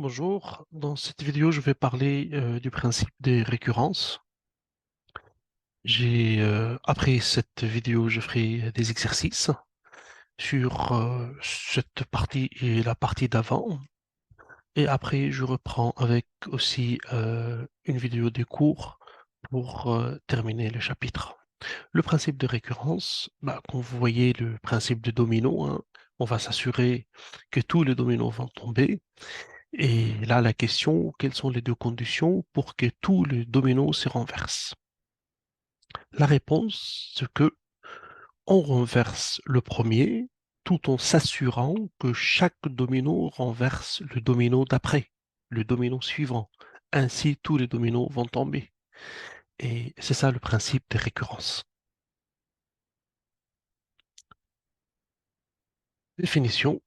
Bonjour, dans cette vidéo, je vais parler du principe des récurrences. Après cette vidéo, je ferai des exercices sur cette partie et la partie d'avant. Et après, je reprends avec aussi une vidéo des cours pour terminer le chapitre. Le principe de récurrence, quand vous voyez le principe de domino, hein, on va s'assurer que tous les dominos vont tomber. Et là, la question, quelles sont les deux conditions pour que tous les dominos se renversent? La réponse, c'est que on renverse le premier tout en s'assurant que chaque domino renverse le domino d'après, le domino suivant. Ainsi, tous les dominos vont tomber. Et c'est ça le principe de récurrence. Définition.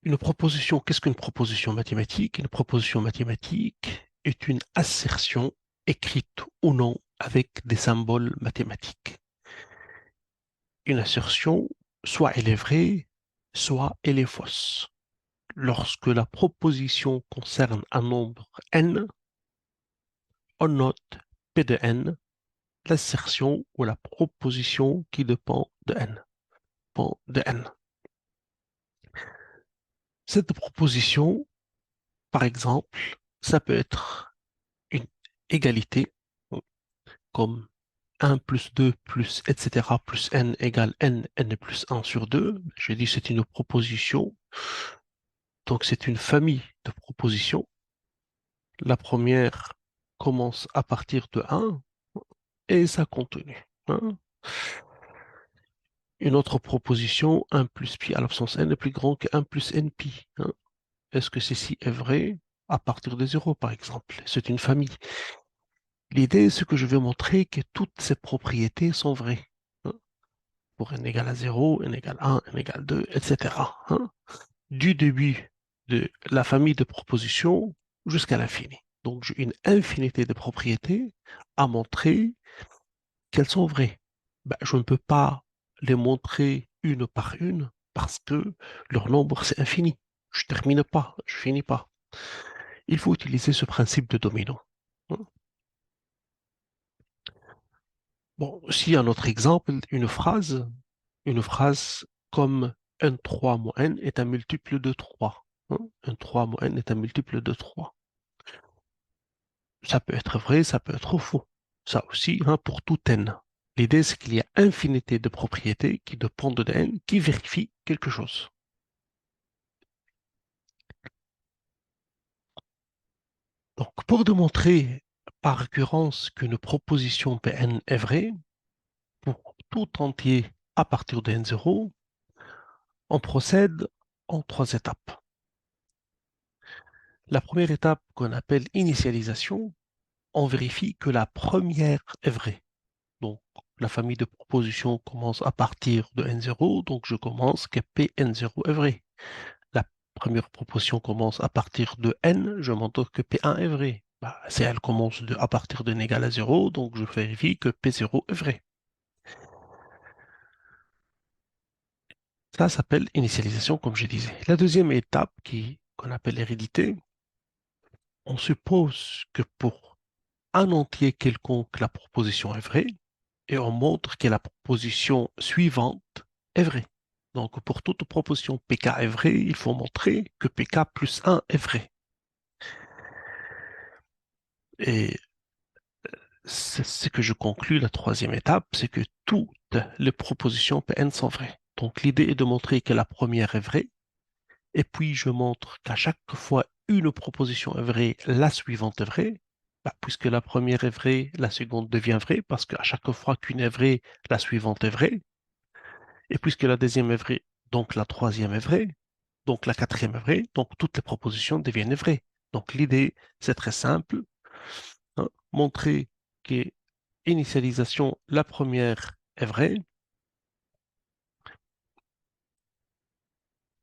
Une proposition, qu'est-ce qu'une proposition mathématique? Une proposition mathématique est une assertion écrite ou non avec des symboles mathématiques. Une assertion, soit elle est vraie, soit elle est fausse. Lorsque la proposition concerne un nombre n, on note P de n, l'assertion ou la proposition qui dépend de n. Dépend de n. Cette proposition, par exemple, ça peut être une égalité, comme 1 plus 2 plus, etc., plus n égale n plus 1 sur 2. Je dis c'est une proposition, donc c'est une famille de propositions. La première commence à partir de 1 et ça continue, hein. Une autre proposition, 1 plus pi à l'absence n est plus grand que 1 plus n pi, hein. Est-ce que ceci est vrai à partir de 0, par exemple? C'est une famille. L'idée, c'est que je vais montrer que toutes ces propriétés sont vraies, hein. Pour n égale à 0, n égale 1, n égale 2, etc., hein. Du début de la famille de propositions jusqu'à l'infini. Donc, j'ai une infinité de propriétés à montrer qu'elles sont vraies. Je ne peux pas les montrer une par une parce que leur nombre, c'est infini. Je termine pas, je finis pas. Il faut utiliser ce principe de domino, hein. Bon, si un autre exemple, une phrase comme n3 moins n est un multiple de 3, hein. N3 moins n est un multiple de 3. Ça peut être vrai, ça peut être faux. Ça aussi, hein, pour tout n. L'idée, c'est qu'il y a infinité de propriétés qui dépendent de n, qui vérifient quelque chose. Donc, pour démontrer par récurrence qu'une proposition Pn est vraie, pour tout entier à partir de n0, on procède en trois étapes. La première étape qu'on appelle initialisation, on vérifie que la première est vraie. Donc, la famille de propositions commence à partir de n0, donc je commence que Pn0 est vrai. La première proposition commence à partir de n, je montre que P1 est vrai. Si elle commence à partir de n égale à 0, donc je vérifie que P0 est vrai. Ça s'appelle initialisation, comme je disais. La deuxième étape, qu'on appelle hérédité, on suppose que pour un entier quelconque, la proposition est vraie, et on montre que la proposition suivante est vraie. Donc, pour toute proposition PK est vraie, il faut montrer que PK plus 1 est vrai. Et c'est ce que je conclus, la troisième étape, c'est que toutes les propositions Pn sont vraies. Donc, l'idée est de montrer que la première est vraie, et puis je montre qu'à chaque fois une proposition est vraie, la suivante est vraie. Puisque la première est vraie, la seconde devient vraie, parce qu'à chaque fois qu'une est vraie, la suivante est vraie. Et puisque la deuxième est vraie, donc la troisième est vraie, donc la quatrième est vraie, donc toutes les propositions deviennent vraies. Donc l'idée, c'est très simple, hein, montrer que initialisation, la première est vraie,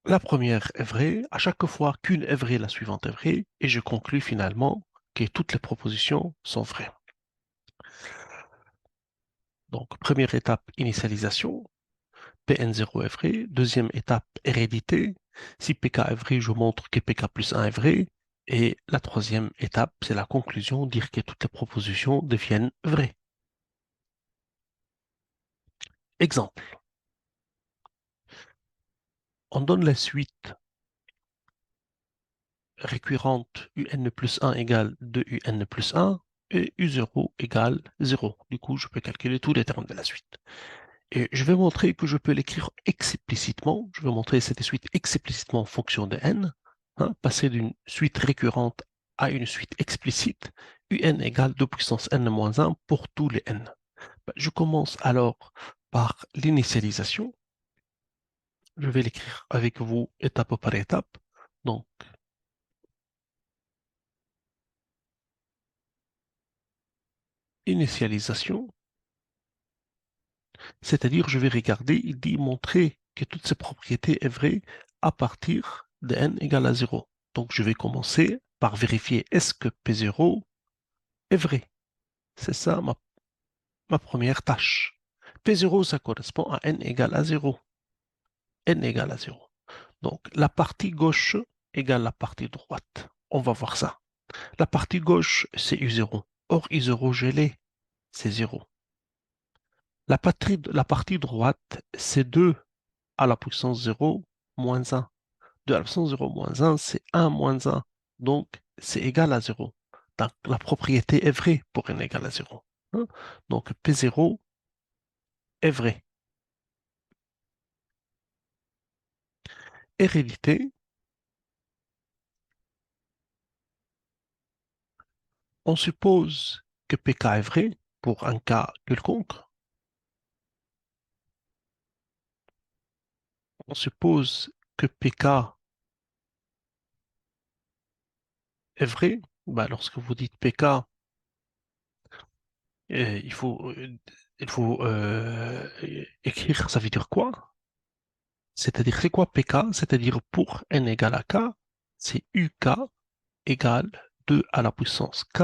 la première est vraie, à chaque fois qu'une est vraie, la suivante est vraie, et je conclus finalement que toutes les propositions sont vraies. Donc première étape, initialisation. Pn0 est vrai. Deuxième étape, hérédité. Si Pk est vrai, je montre que Pk plus 1 est vrai. Et la troisième étape, c'est la conclusion, dire que toutes les propositions deviennent vraies. Exemple, on donne la suite récurrente un plus 1 égale 2un plus 1 et u0 égale 0. Du coup, je peux calculer tous les termes de la suite. Et je vais montrer que je peux l'écrire explicitement. Je vais montrer cette suite explicitement en fonction de n. Passer d'une suite récurrente à une suite explicite. Un égale 2 puissance n moins 1 pour tous les n. Je commence alors par l'initialisation. Je vais l'écrire avec vous étape par étape. Donc, initialisation, c'est-à-dire je vais regarder, il dit montrer que toutes ces propriétés est vraies à partir de n égale à 0. Donc, je vais commencer par vérifier est-ce que P0 est vrai. C'est ça ma première tâche. P0, ça correspond à n égale à 0. N égale à 0. Donc, la partie gauche égale la partie droite. On va voir ça. La partie gauche, c'est U0. Or, U0, je l'ai, c'est 0. La partie droite, c'est 2 à la puissance 0 moins 1. 2 à la puissance 0 moins 1, c'est 1 moins 1. Donc, c'est égal à 0. Donc, la propriété est vraie pour n égale à 0. Donc, P0 est vrai. Hérédité, on suppose que PK est vrai pour un cas quelconque. On suppose que PK est vrai. Bah, lorsque vous dites PK, euh, il faut, euh, il faut écrire, ça veut dire quoi? C'est-à-dire, c'est quoi PK? C'est-à-dire pour n égale à k, c'est UK égale 2 à la puissance k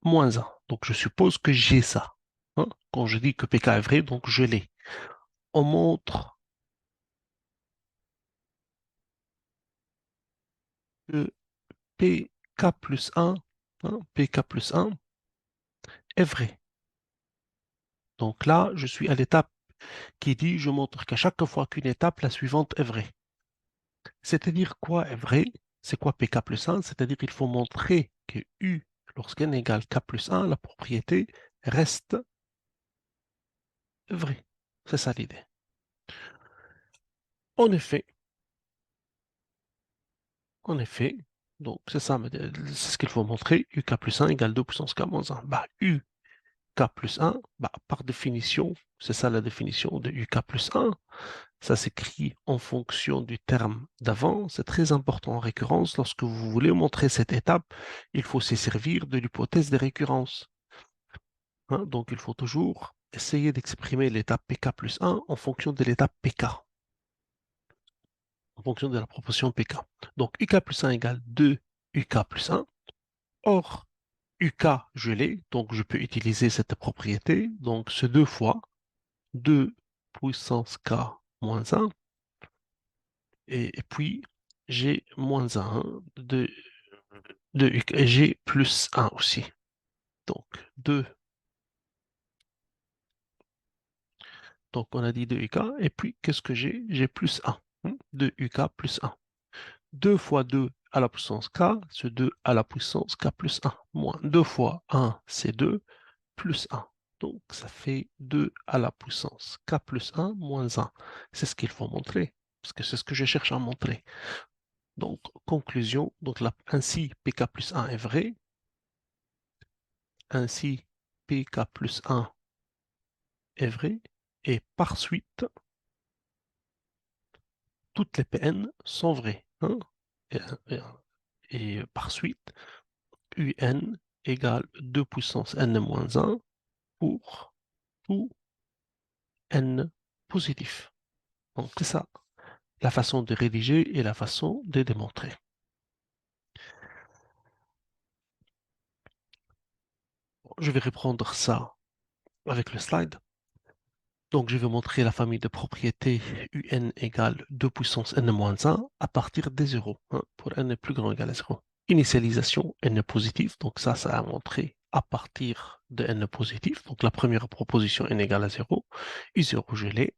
moins 1. Donc, je suppose que j'ai ça. Quand je dis que PK est vrai, donc je l'ai. On montre que PK plus 1, PK plus 1 est vrai. Donc là, je suis à l'étape qui dit, je montre qu'à chaque fois qu'une étape, la suivante est vraie. C'est-à-dire quoi est vrai? C'est quoi PK plus 1? C'est-à-dire qu'il faut montrer que U, lorsqu'n égale K plus 1, la propriété reste vraie. C'est ça l'idée. En effet, en effet, donc c'est ça, c'est ce qu'il faut montrer. UK plus 1 égale 2 puissance K moins 1. Bah, UK plus 1, bah, par définition, c'est ça la définition de UK plus 1. Ça s'écrit en fonction du terme d'avant. C'est très important en récurrence. Lorsque vous voulez montrer cette étape, il faut se servir de l'hypothèse des récurrences. Donc, il faut toujours essayer d'exprimer l'étape PK plus 1 en fonction de l'étape PK, en fonction de la proportion PK. Donc, UK plus 1 égale 2 UK plus 1. Or, UK, je l'ai, donc je peux utiliser cette propriété. Donc, c'est 2 fois 2 puissance K moins 1. Et puis, G moins 1 de UK, et G plus 1 aussi. Donc, 2. Donc, on a dit 2 UK. Et puis, qu'est-ce que j'ai? J'ai plus 1. 2 UK plus 1. 2 fois 2 à la puissance k, c'est 2 à la puissance k plus 1, moins 2 fois 1, c'est 2, plus 1. Donc, ça fait 2 à la puissance k plus 1 moins 1. C'est ce qu'il faut montrer, parce que c'est ce que je cherche à montrer. Donc, conclusion, donc là, ainsi pk plus 1 est vrai, ainsi pk plus 1 est vrai, et par suite, toutes les Pn sont vraies. Et, et- et par suite, un égale 2 puissance n moins 1 pour tout n positif. Donc c'est ça, la façon de rédiger et la façon de démontrer. Je vais reprendre ça avec le slide. Donc, je vais montrer la famille de propriétés UN égale 2 puissance n-1 à partir des zéros, hein, pour n est plus grand ou égal à 0. Initialisation n positif, donc ça a montré à partir de n positif. Donc, la première proposition n égale à 0, U0 je l'ai,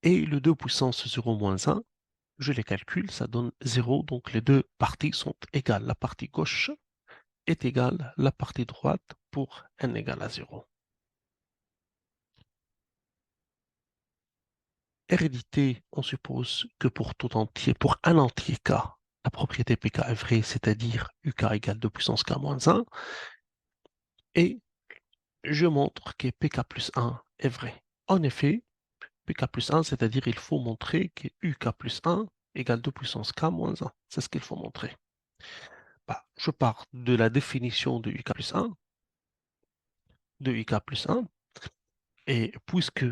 et le 2 puissance 0 moins 1, je les calcule, ça donne 0, donc les deux parties sont égales. La partie gauche est égale à la partie droite pour n égale à 0. Hérédité, on suppose que pour tout entier, pour un entier K, la propriété Pk est vraie, c'est-à-dire Uk égale 2 puissance K moins 1, et je montre que Pk plus 1 est vrai. En effet, Pk plus 1, c'est-à-dire il faut montrer que Uk plus 1 égale 2 puissance K moins 1. C'est ce qu'il faut montrer. Bah, je pars de la définition de Uk plus 1, et puisque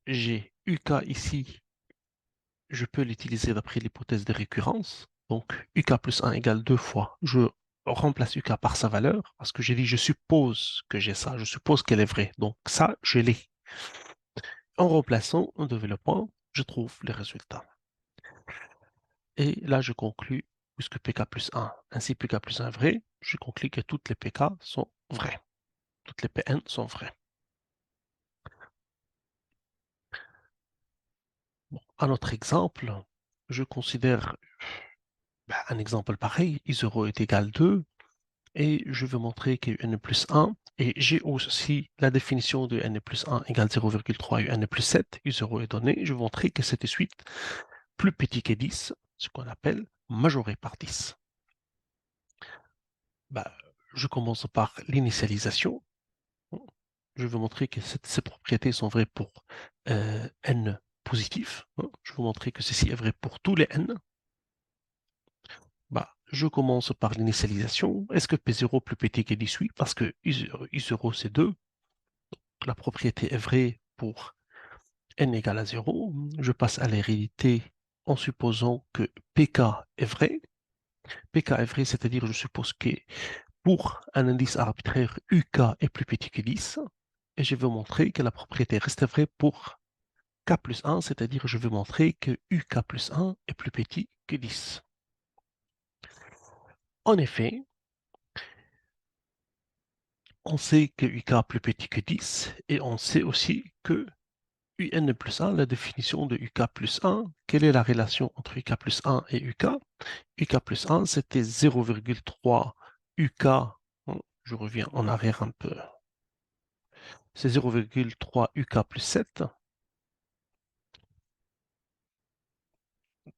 j'ai Uk ici, je peux l'utiliser d'après l'hypothèse de récurrence. Donc, UK plus 1 égale 2 fois. Je remplace UK par sa valeur, parce que j'ai dit je suppose que j'ai ça, je suppose qu'elle est vraie. Donc ça, je l'ai. En remplaçant, en développant, je trouve les résultats. Et là, je conclus, puisque PK plus 1 ainsi PK plus 1 est vrai, je conclus que toutes les PK sont vraies. Toutes les PN sont vraies. Bon, un autre exemple, je considère un exemple pareil, I0 est égal à 2, et je veux montrer que n plus 1, et j'ai aussi la définition de n plus 1 égale 0,3 et n plus 7, U0 est donné, je veux montrer que cette suite plus petit que 10, ce qu'on appelle majoré par 10. Bah, je commence par l'initialisation. Je veux montrer que ces propriétés sont vraies pour n positif. Je veux montrer que ceci est vrai pour tous les n. Bah, je commence par l'initialisation. Est-ce que P0 plus petit que 10? Oui, parce que U0 c'est 2. La propriété est vraie pour n égale à 0. Je passe à l'hérédité en supposant que Pk est vrai. Pk est vrai, c'est-à-dire je suppose que pour un indice arbitraire, Uk est plus petit que 10. Et je veux montrer que la propriété reste vraie pour K plus 1, c'est-à-dire je veux montrer que Uk plus 1 est plus petit que 10. En effet, on sait que Uk est plus petit que 10 et on sait aussi que UN plus 1, la définition de UK plus 1, quelle est la relation entre UK plus 1 et UK? UK plus 1, c'était 0,3 UK, je reviens en arrière un peu, c'est 0,3 UK plus 7,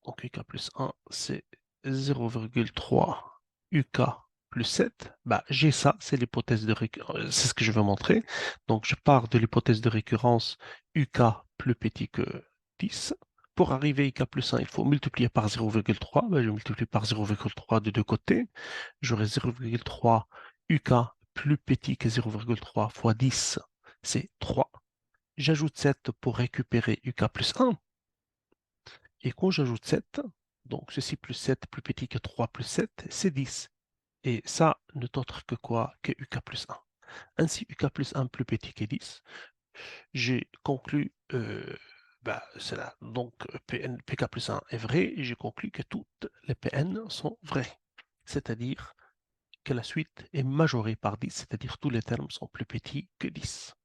donc UK plus 1, c'est 0,3 UK plus 7, bah, j'ai ça, c'est l'hypothèse de récurrence, c'est ce que je veux montrer. Donc je pars de l'hypothèse de récurrence UK plus petit que 10. Pour arriver à UK plus 1, il faut multiplier par 0,3. Ben, je multiplie par 0,3 de deux côtés. J'aurai 0,3 UK plus petit que 0,3 fois 10, c'est 3. J'ajoute 7 pour récupérer UK plus 1. Et quand j'ajoute 7, donc ceci plus 7 plus petit que 3 plus 7, c'est 10. Et ça n'est autre que quoi? Que UK plus 1. Ainsi, UK plus 1 plus petit que 10. J'ai conclu, cela. Donc, PK plus 1 est vrai, et j'ai conclu que toutes les PN sont vraies. C'est-à-dire que la suite est majorée par 10, c'est-à-dire tous les termes sont plus petits que 10.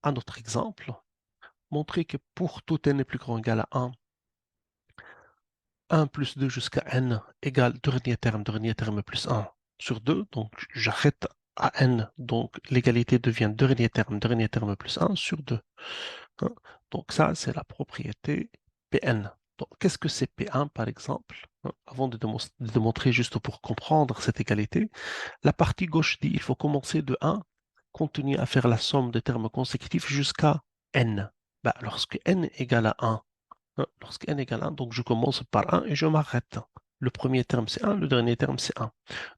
Un autre exemple, montrer que pour tout n est plus grand ou égal à 1 plus 2 jusqu'à n égale dernier terme plus 1 sur 2. Donc, j'arrête à n. Donc, l'égalité devient dernier terme plus 1 sur 2. Hein. Donc, ça, c'est la propriété Pn. Donc, qu'est-ce que c'est P1, par exemple? Hein, avant de démontrer, juste pour comprendre cette égalité, la partie gauche dit il faut commencer de 1, continuer à faire la somme des termes consécutifs jusqu'à n. Bah, lorsque n égale à 1, lorsque n égale 1, donc je commence par 1 et je m'arrête. Le premier terme, c'est 1, le dernier terme, c'est 1.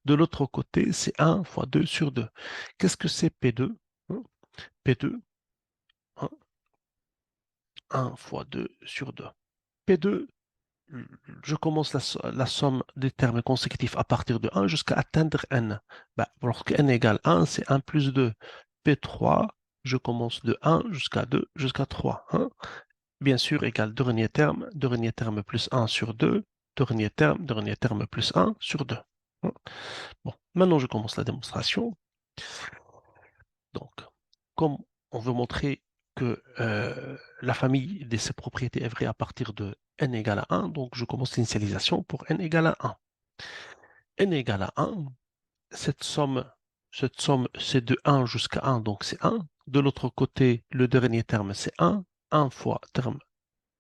De l'autre côté, c'est 1 fois 2 sur 2. Qu'est-ce que c'est P2? P2, 1 fois 2 sur 2. P2, je commence la somme des termes consécutifs à partir de 1 jusqu'à atteindre n. Bah, lorsque n égale 1, c'est 1 plus 2. P3 je commence de 1 jusqu'à 2 jusqu'à 3. Hein. Bien sûr, égale dernier terme plus 1 sur 2, dernier terme plus 1 sur 2. Hein. Bon, maintenant je commence la démonstration. Donc, comme on veut montrer que la famille de ces propriétés est vraie à partir de n égale à 1, donc je commence l'initialisation pour n égale à 1. N égale à 1, cette somme, c'est de 1 jusqu'à 1, donc c'est 1. De l'autre côté, le dernier terme, c'est 1. 1 fois terme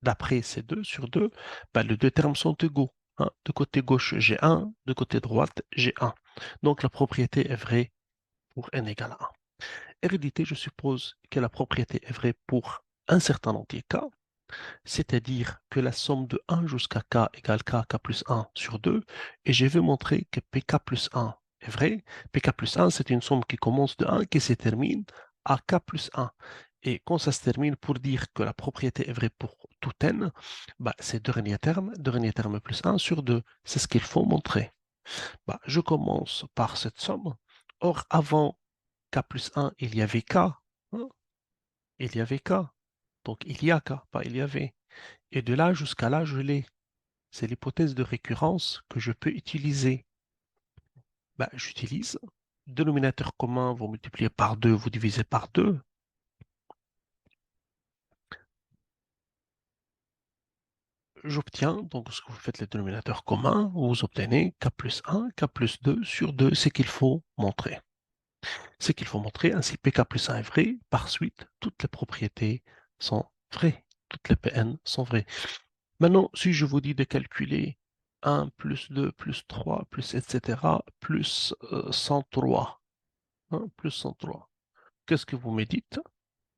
d'après, c'est 2 sur 2. Ben, les deux termes sont égaux. Hein. De côté gauche, j'ai 1. De côté droite, j'ai 1. Donc la propriété est vraie pour n égale à 1. Hérédité, je suppose que la propriété est vraie pour un certain entier k, c'est-à-dire que la somme de 1 jusqu'à k égale k plus 1 sur 2, et je vais montrer que pk plus 1 est vrai. Pk plus 1, c'est une somme qui commence de 1 qui se termine à k plus 1. Et quand ça se termine, pour dire que la propriété est vraie pour tout n, bah, c'est dernier terme plus 1 sur 2. C'est ce qu'il faut montrer. Bah, je commence par cette somme. Or, avant k plus 1, il y avait k. Hein. Il y avait k. Donc, il y a k, pas il y avait. Et de là jusqu'à là, je l'ai. C'est l'hypothèse de récurrence que je peux utiliser. Bah, j'utilise dénominateur commun, vous multipliez par 2, vous divisez par 2. J'obtiens, donc ce que vous faites les dénominateurs communs, vous obtenez k plus 1, k plus 2 sur 2, c'est qu'il faut montrer. C'est qu'il faut montrer, ainsi pk plus 1 est vrai, par suite, toutes les propriétés sont vraies, toutes les Pn sont vraies. Maintenant, si je vous dis de calculer 1 plus 2 plus 3 plus etc. plus 103, hein, plus 103, qu'est-ce que vous me dites?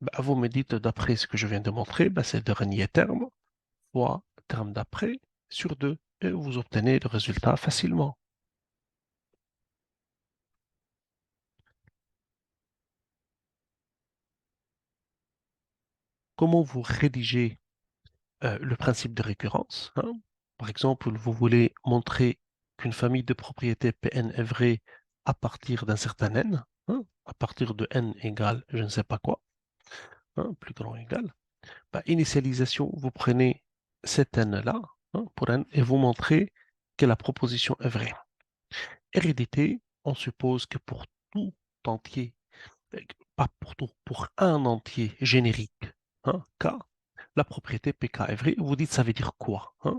Bah, vous me dites, d'après ce que je viens de montrer, bah, c'est le dernier terme fois terme d'après sur 2, et vous obtenez le résultat facilement. Comment vous rédigez le principe de récurrence? Hein? Par exemple, vous voulez montrer qu'une famille de propriétés Pn est vraie à partir d'un certain n, hein, à partir de n égale je ne sais pas quoi, hein, plus grand égal. Bah, initialisation, vous prenez cet n-là, hein, pour n, et vous montrez que la proposition est vraie. Hérédité, on suppose que pour tout entier, pas pour tout, pour un entier générique, hein, K, la propriété PK est vraie. Vous dites, ça veut dire quoi? Hein?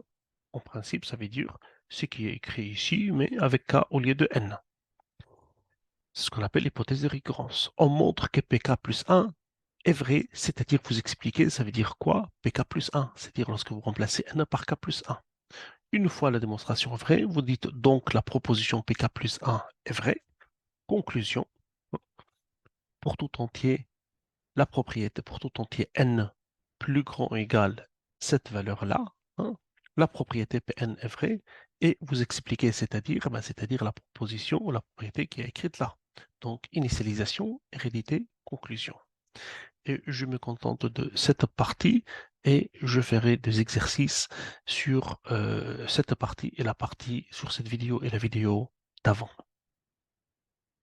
En principe, ça veut dire ce qui est écrit ici, mais avec K au lieu de N. C'est ce qu'on appelle l'hypothèse de récurrence. On montre que PK plus 1 est vrai, c'est-à-dire que vous expliquez, ça veut dire quoi? PK plus 1, c'est-à-dire lorsque vous remplacez N par K plus 1. Une fois la démonstration vraie, vous dites donc la proposition PK plus 1 est vraie. Conclusion, pour tout entier, la propriété pour tout entier n plus grand ou égal cette valeur-là, hein, la propriété Pn est vraie, et vous expliquez, c'est-à-dire c'est-à-dire la proposition ou la propriété qui est écrite là. Donc, initialisation, hérédité, conclusion. Et je me contente de cette partie, et je ferai des exercices sur cette partie et la partie sur cette vidéo et la vidéo d'avant.